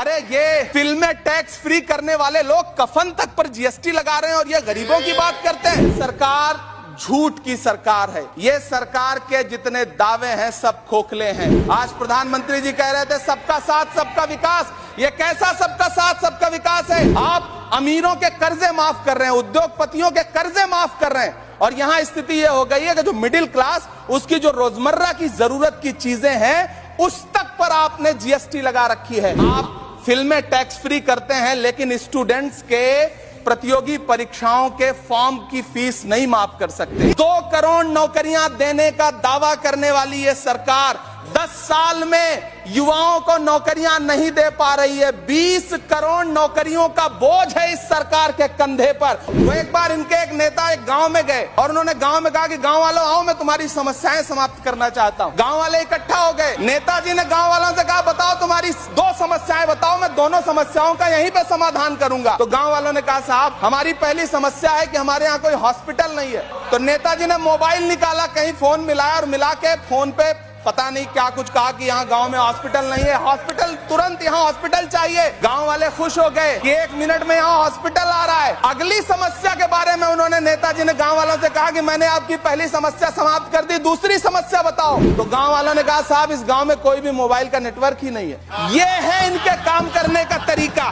अरे ये फिल्में टैक्स फ्री करने वाले लोग कफन तक पर जीएसटी लगा रहे हैं और ये गरीबों की बात करते हैं। सरकार झूठ की सरकार है। ये सरकार के जितने दावे हैं सब खोखले हैं। आज प्रधानमंत्री जी कह रहे थे सबका साथ सबका विकास। ये कैसा सबका साथ सबका विकास है? आप अमीरों के कर्जे माफ कर रहे हैं, उद्योगपतियों के कर्जे माफ कर रहे हैं और यहां स्थिति ये हो गई है कि जो मिडिल क्लास, उसकी जो रोजमर्रा की जरूरत की चीजें हैं उस तक पर आपने जीएसटी लगा रखी है। आप फिल्में टैक्स फ्री करते हैं लेकिन स्टूडेंट्स के प्रतियोगी परीक्षाओं के फॉर्म की फीस नहीं माफ कर सकते। 2 करोड़ नौकरियां देने का दावा करने वाली ये सरकार 10 साल में युवाओं को नौकरियां नहीं दे पा रही है। 20 करोड़ नौकरियों का बोझ है इस सरकार के कंधे पर। वो एक बार इनके एक नेता एक गांव में गए और उन्होंने गांव में कहा कि गांव वालों आओ, मैं तुम्हारी समस्याएं समाप्त करना चाहता हूं। गांव वाले इकट्ठा हो गए। नेताजी ने गांव वालों से कहा बताओ तुम्हारी 2 समस्याएं बताओ, मैं दोनों समस्याओं का यहीं पे समाधान करूंगा। तो गांव वालों ने कहा साहब हमारी पहली समस्या है कि हमारे यहाँ कोई हॉस्पिटल नहीं है। तो नेताजी ने मोबाइल निकाला, कहीं फोन मिलाया और मिला के फोन पे पता नहीं क्या कुछ कहा कि यहाँ गांव में हॉस्पिटल नहीं है। हॉस्पिटल तुरंत, यहाँ हॉस्पिटल चाहिए। गांव वाले खुश हो गए कि 1 मिनट में यहाँ हॉस्पिटल आ रहा है। अगली समस्या के बारे में उन्होंने, नेताजी ने गांव वालों से कहा कि मैंने आपकी पहली समस्या समाप्त कर दी, दूसरी समस्या बताओ। तो गांव वालों ने कहा साहब इस गांव में कोई भी मोबाइल का नेटवर्क ही नहीं है। ये है इनके काम करने का तरीका,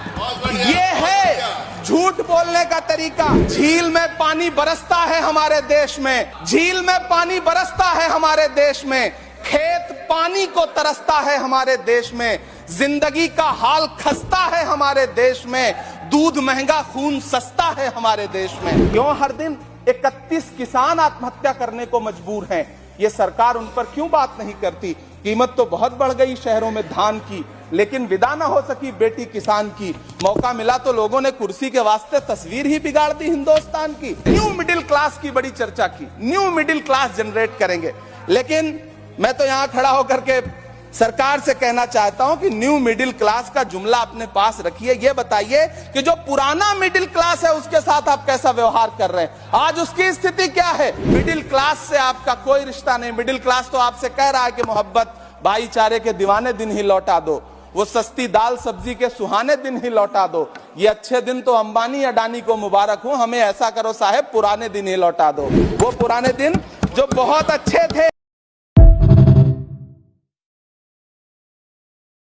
ये है झूठ बोलने का तरीका। झील में पानी बरसता है हमारे देश में, झील में पानी बरसता है हमारे देश में, खेत पानी को तरसता है हमारे देश में, जिंदगी का हाल खस्ता है हमारे देश में, दूध महंगा खून सस्ता है हमारे देश में। क्यों हर दिन 31 किसान आत्महत्या करने को मजबूर हैं? ये सरकार उन पर क्यों बात नहीं करती? कीमत तो बहुत बढ़ गई शहरों में धान की, लेकिन विदा ना हो सकी बेटी किसान की। मौका मिला तो लोगों ने कुर्सी के वास्ते तस्वीर ही बिगाड़ दी हिंदुस्तान की। न्यू मिडिल क्लास की बड़ी चर्चा की, न्यू मिडिल क्लास जनरेट करेंगे, लेकिन मैं तो यहां खड़ा होकर के सरकार से कहना चाहता हूं कि न्यू मिडिल क्लास का जुमला अपने पास रखिए। ये बताइए कि जो पुराना मिडिल क्लास है उसके साथ आप कैसा व्यवहार कर रहे हैं? आज उसकी स्थिति क्या है? मिडिल क्लास से आपका कोई रिश्ता नहीं। मिडिल क्लास तो आपसे कह रहा है कि मोहब्बत भाईचारे के दीवाने दिन ही लौटा दो, वो सस्ती दाल सब्जी के सुहाने दिन ही लौटा दो। ये अच्छे दिन तो अंबानी अडानी को मुबारक हो, हमें ऐसा करो साहब पुराने दिन ही लौटा दो। वो पुराने दिन जो बहुत अच्छे थे,